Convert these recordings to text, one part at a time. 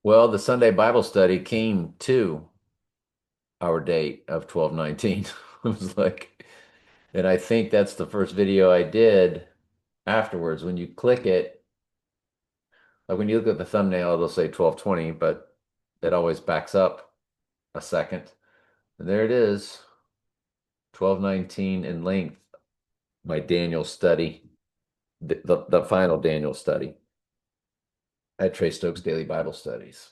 Well, the Sunday Bible study came to our date of 12/19. It was like, and I think that's the first video I did afterwards. When you click it, like when you look at the thumbnail, it'll say 12/20, but it always backs up a second. And there it is, 12/19 in length, my Daniel study, the final Daniel study at Trey Stokes Daily Bible Studies.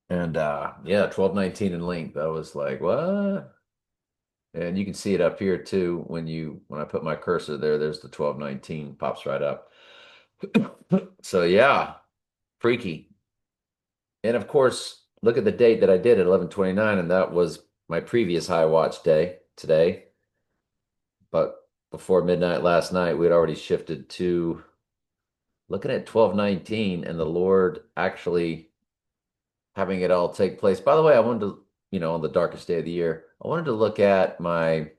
And yeah, 12/19 in length. I was like, what? And you can see it up here too when I put my cursor there, there's the 12/19 pops right up. So yeah, freaky. And of course, look at the date that I did at 11/29, and that was my previous high watch day today. But before midnight last night, we had already shifted to looking at 12/19 and the Lord actually having it all take place. By the way, I wanted to, on the darkest day of the year, I wanted to look at my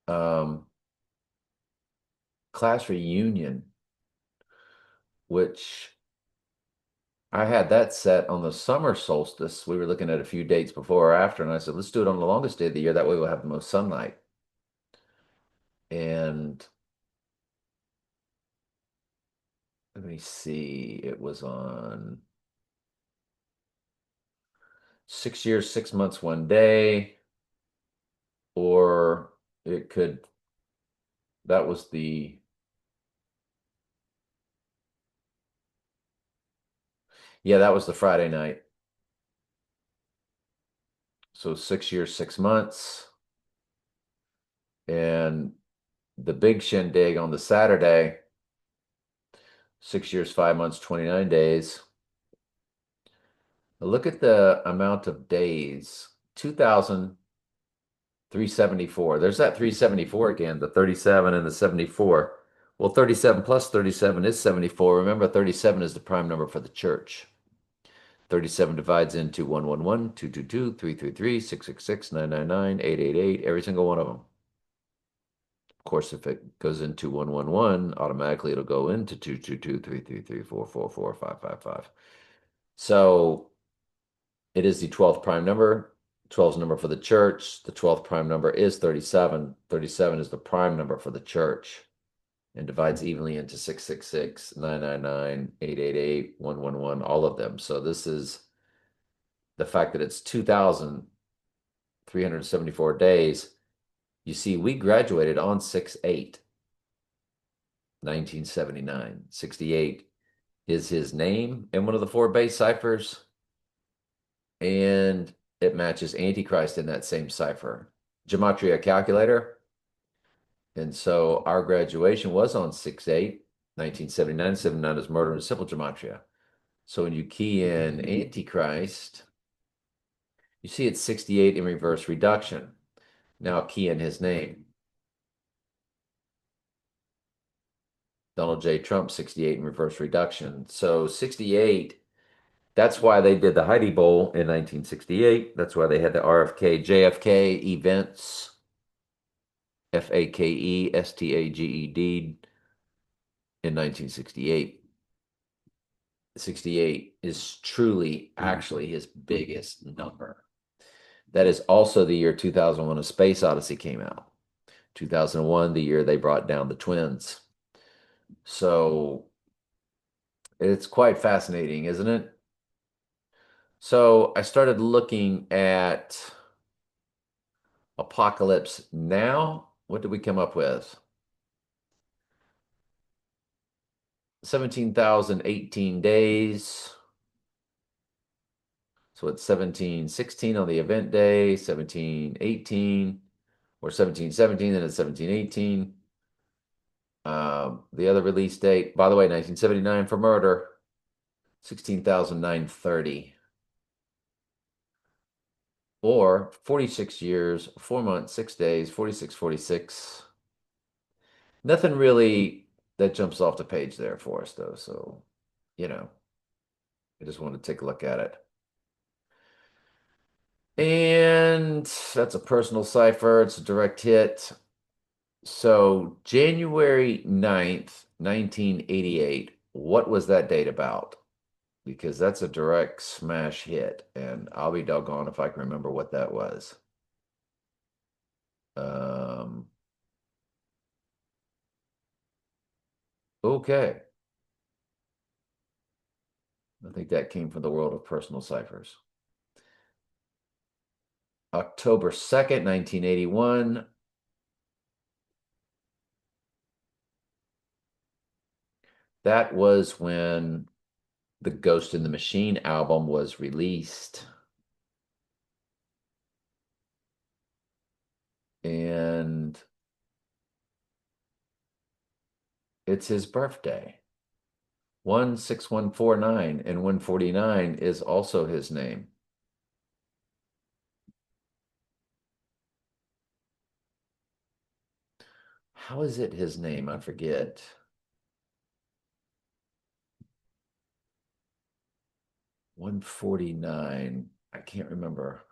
um class reunion, which I had that set on the summer solstice. We were looking at a few dates before or after, and I said, let's do it on the longest day of the year. That way we'll have the most sunlight. And let me see, it was on 6 years, 6 months, one day, or it could, that was yeah, that was the Friday night. So 6 years, 6 months. And the big shindig on the Saturday, 6 years, 5 months, 29 days. Look at the amount of days, 2,374. There's that 374 again, the 37 and the 74. Well, 37 plus 37 is 74. Remember, 37 is the prime number for the church. 37 divides into 111, 222, 333, 666, 999, 888, every single one of them. Of course, if it goes into 111, automatically it'll go into 222, 333, 444, 555. So it is the 12th prime number. 12 is the number for the church. The 12th prime number is 37. 37 is the prime number for the church and divides evenly into 666, 999, 888, 111, all of them. So this is the fact that it's 2,374 days. You see, we graduated on 6/8, 1979. 68 is his name in one of the four base ciphers, and it matches Antichrist in that same cipher. Gematria calculator. And so our graduation was on 6/8, 1979. 79 is murder in simple gematria. So when you key in Antichrist, you see it's 68 in reverse reduction. Now key in his name. Donald J. Trump, 68 in reverse reduction. So 68, that's why they did the Heidi Bowl in 1968. That's why they had the RFK, JFK events, FAKE, STAGED in 1968. 68 is truly actually his biggest number. That is also the year 2001 A Space Odyssey came out. 2001, the year they brought down the twins. So it's quite fascinating, isn't it? So I started looking at Apocalypse Now. What did we come up with? 17,018 days. So it's 1716 on the event day, 1718, or 1717, then it's 1718. The other release date, by the way, 1979 for murder, 16,930. Or 46 years, 4 months, 6 days, 46, 46. Nothing really that jumps off the page there for us, though. So, you know, I just wanted to take a look at it. And that's a personal cipher. It's a direct hit. So January 9th, 1988 what was that date about? Because that's a direct smash hit, and I'll be doggone if I can remember what that was. Um, okay. I think that came from the world of personal ciphers. October 2nd, 1981. That was when the Ghost in the Machine album was released. And it's his birthday. 16149 and 149 is also his name. How is it his name? I forget. 149. I can't remember.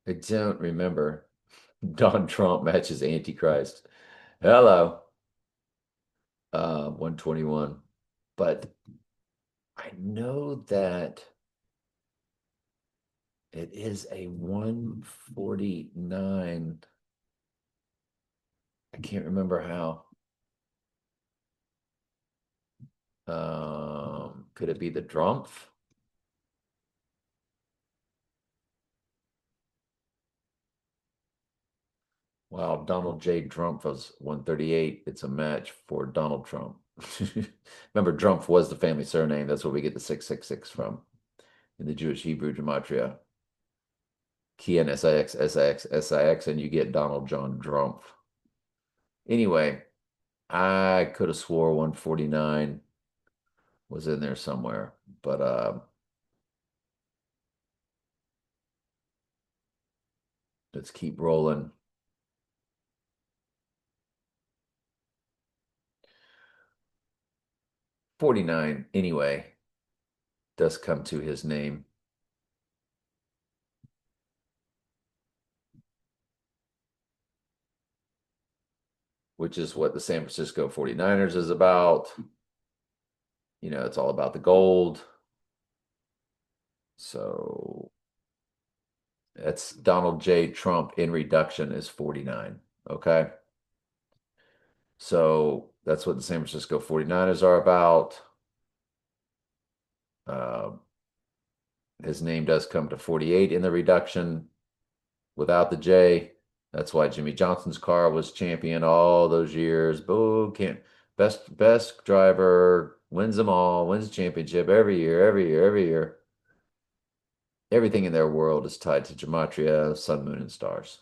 I don't remember. Don Trump matches Antichrist. Hello. 121. But I know that it is a 149. I can't remember how. Could it be the Drumpf? Wow, Donald J. Trump was 138. It's a match for Donald Trump. Remember, Trump was the family surname. That's where we get the 666 from in the Jewish Hebrew gematria. Key in SIX, SIX, SIX, and you get Donald John Trump. Anyway, I could have swore 149 was in there somewhere, but let's keep rolling. 49, anyway, does come to his name, which is what the San Francisco 49ers is about. You know, it's all about the gold. So that's Donald J. Trump in reduction is 49. Okay. So that's what the San Francisco 49ers are about. Uh, his name does come to 48 in the reduction without the J. That's why Jimmy Johnson's car was champion all those years. Boo, can't best driver, wins them all, wins the championship every year, every year, every year. Everything in their world is tied to gematria, sun, moon, and stars.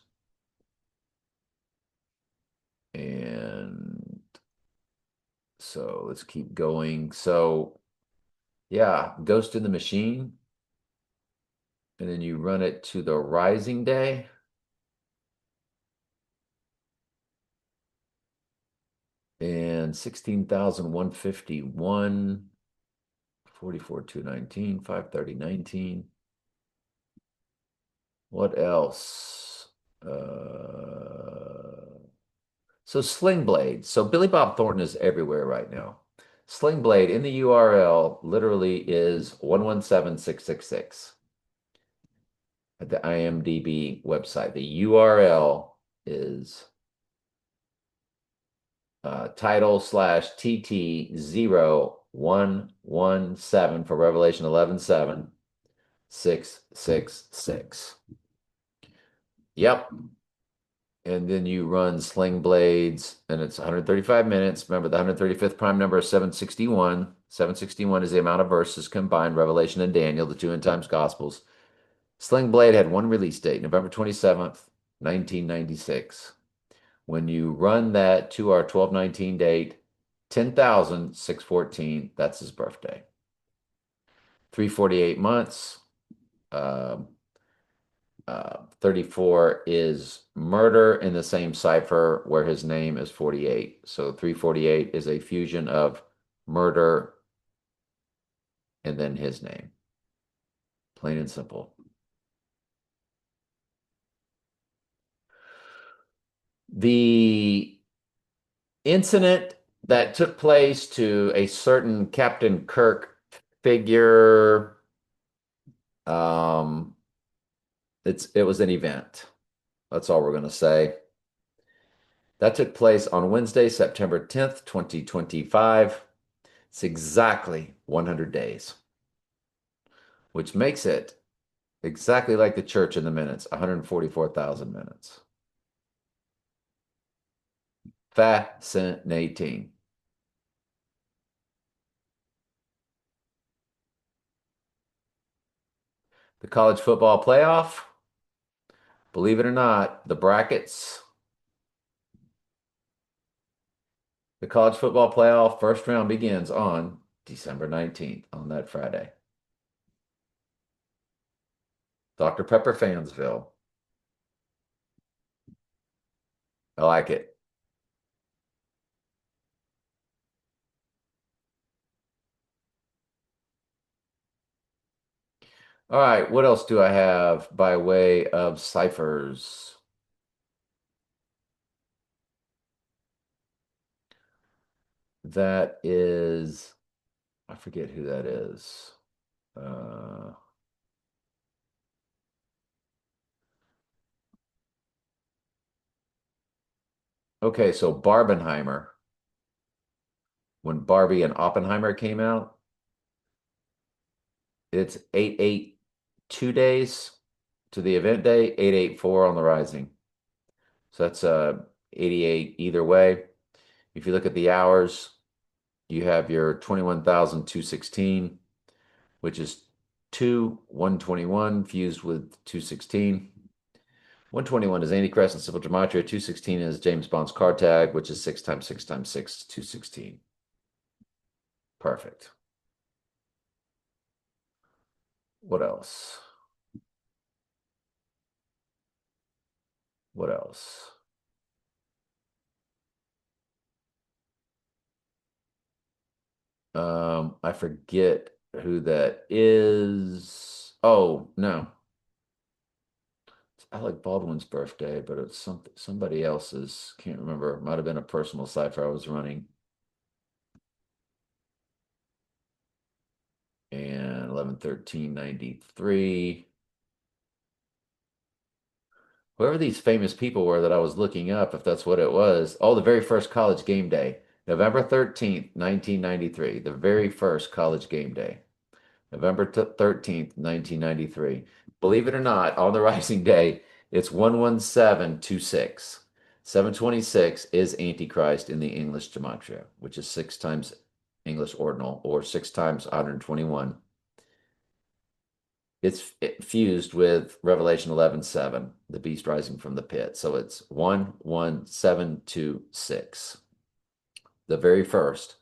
And so let's keep going. So yeah, Ghost in the Machine. And then you run it to the Rising Day. And 16,151, 44,219, 530,19. What else? So Sling Blade. So Billy Bob Thornton is everywhere right now. Sling Blade in the URL literally is 117666 at the IMDb website. The URL is title/TT0117 for Revelation 11:7, 666. Yep. And then you run Sling Blades, and it's 135 minutes. Remember, the 135th prime number is 761. 761 is the amount of verses combined, Revelation and Daniel, the two end times gospels. Sling Blade had one release date, November 27th, 1996. When you run that to our 12/19 date, 10,614, that's his birthday. 348 months. Um, 34 is murder in the same cipher where his name is 48. So 348 is a fusion of murder and then his name. Plain and simple. The incident that took place to a certain Captain Kirk figure, um, it was an event. That's all we're going to say. That took place on Wednesday, September 10th, 2025. It's exactly 100 days, which makes it exactly like the church in the minutes, 144,000 minutes. Fascinating. The college football playoff, believe it or not, the brackets, the college football playoff first round begins on December 19th, on that Friday. Dr. Pepper Fansville. I like it. All right, what else do I have by way of ciphers? That is, I forget who that is. Uh, okay, so Barbenheimer, when Barbie and Oppenheimer came out, it's 882 days to the event day, 884 on the rising. So that's 88 either way. If you look at the hours, you have your 21,216, which is 121 fused with 216. 121 is Antichrist and simple gematria. 216 is James Bond's card tag, which is 6 times 6 times 6, 216. Perfect. What else? What else? I forget who that is. Oh, no. It's Alec Baldwin's birthday, but it's somebody else's. Can't remember. Might have been a personal cipher I was running. And 11/13/93. Whoever these famous people were that I was looking up, if that's what it was. Oh, the very first college game day, November 13th, 1993. The very first college game day, November 13th, 1993. Believe it or not, on the rising day, it's 11726. 726 is Antichrist in the English gematria, which is 6 times English ordinal or 6 times 121. It's fused with Revelation 11:7, the beast rising from the pit. So it's 11726, the very first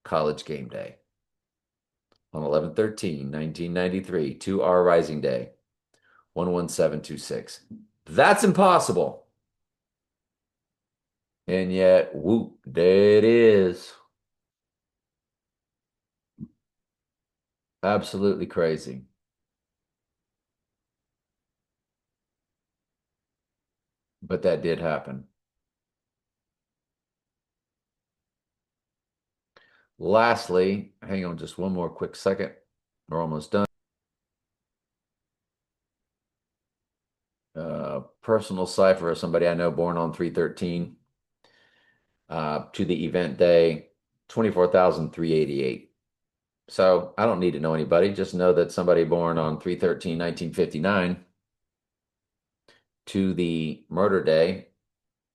college game day on 11/13/1993, to our rising day, 11726. That's impossible. And yet, whoop, there it is. Absolutely crazy. But that did happen. Lastly, hang on just one more quick second. We're almost done. Personal cipher of somebody I know born on 313 to the event day, 24,388. So I don't need to know anybody, just know that somebody born on 3/13/1959 to the murder day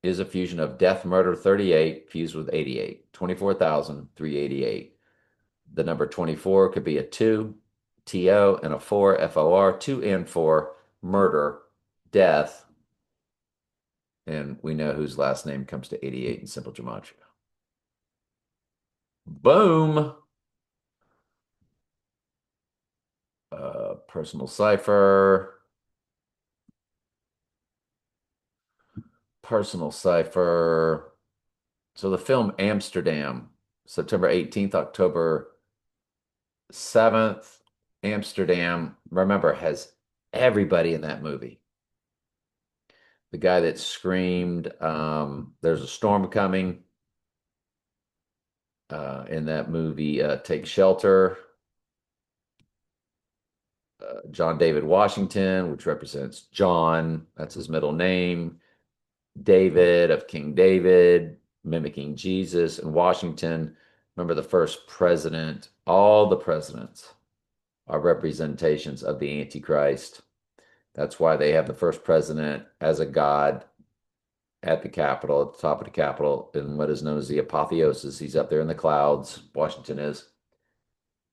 is a fusion of death murder 38 fused with 88, 24,388. The number 24 could be a 2, TO, and a 4, FOR, 2 and 4, murder, death, and we know whose last name comes to 88 in simple gematria. Boom! Personal cipher. Personal cipher. So the film Amsterdam, September 18th, October 7th. Amsterdam, remember, has everybody in that movie. the guy that screamed, "There's a storm coming," in that movie, "Take Shelter." John David Washington, which represents John, that's his middle name. David of King David, mimicking Jesus, and Washington. Remember the first president, all the presidents are representations of the Antichrist. That's why they have the first president as a god at the Capitol, at the top of the Capitol, in what is known as the apotheosis. He's up there in the clouds. Washington is.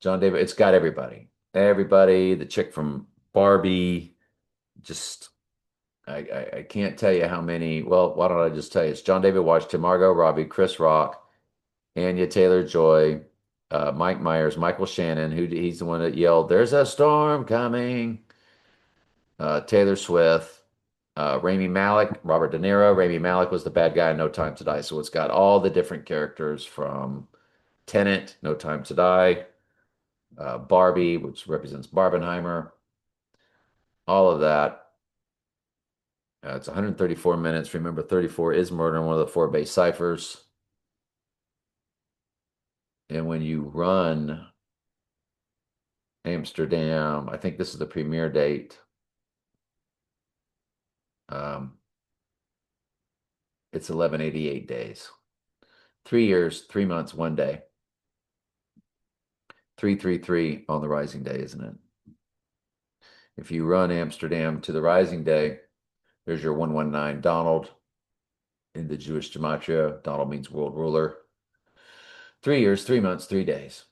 John David, it's got everybody. Everybody, the chick from Barbie, just I can't tell you how many. Well, why don't I just tell you? It's John David Washington, Margot Robbie, Chris Rock, Anya Taylor-Joy, Mike Myers, Michael Shannon, who he's the one that yelled, "There's a storm coming." Taylor Swift, Rami Malek, Robert De Niro. Rami Malek was the bad guy in No Time to Die. So it's got all the different characters from Tenet, No Time to Die, Barbie, which represents Barbenheimer, all of that. It's 134 minutes. Remember, 34 is murder in one of the four base ciphers. And when you run Amsterdam, I think this is the premiere date. Um, it's 1188 days. 3 years, 3 months, 1 day. 333 on the rising day, isn't it? If you run Amsterdam to the rising day, there's your 119 Donald in the Jewish gematria. Donald means world ruler. 3 years, 3 months, 3 days.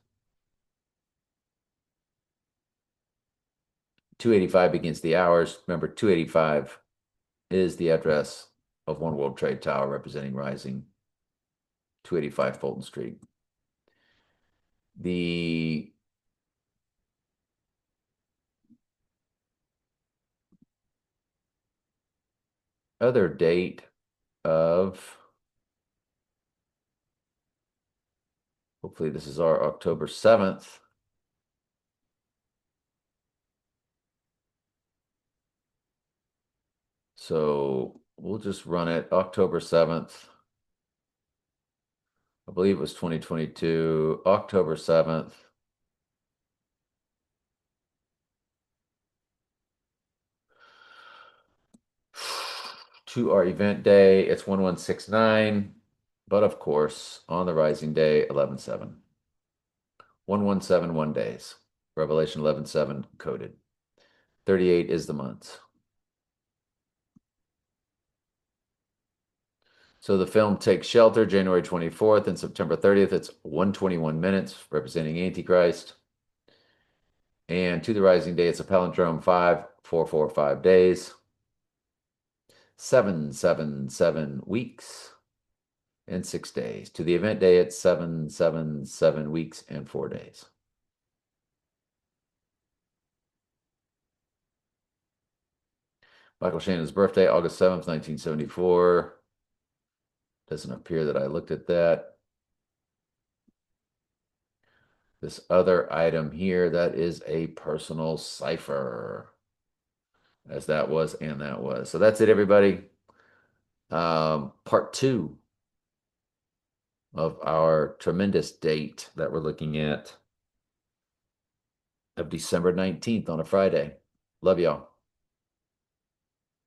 285 begins the hours. Remember, 285 is the address of One World Trade Tower representing rising. 285 Fulton Street. The other date of, hopefully this is our October 7th. So we'll just run it October 7th. I believe it was 2022, October 7th. To our event day, it's 1169, but of course, on the rising day, 11/7. 1171 days. Revelation 11/7 coded. 38 is the months. So the film Take Shelter, January 24th and September 30th. It's 121 minutes, representing Antichrist. And to the rising day, it's a palindrome 5445 days. 777 weeks and 6 days. To the event day, it's 777 weeks and 4 days. Michael Shannon's birthday, August 7th, 1974. Doesn't appear that I looked at that. This other item here, that is a personal cipher, as that was and that was. So that's it, everybody. Part 2 of our tremendous date that we're looking at of December 19th on a Friday. Love y'all.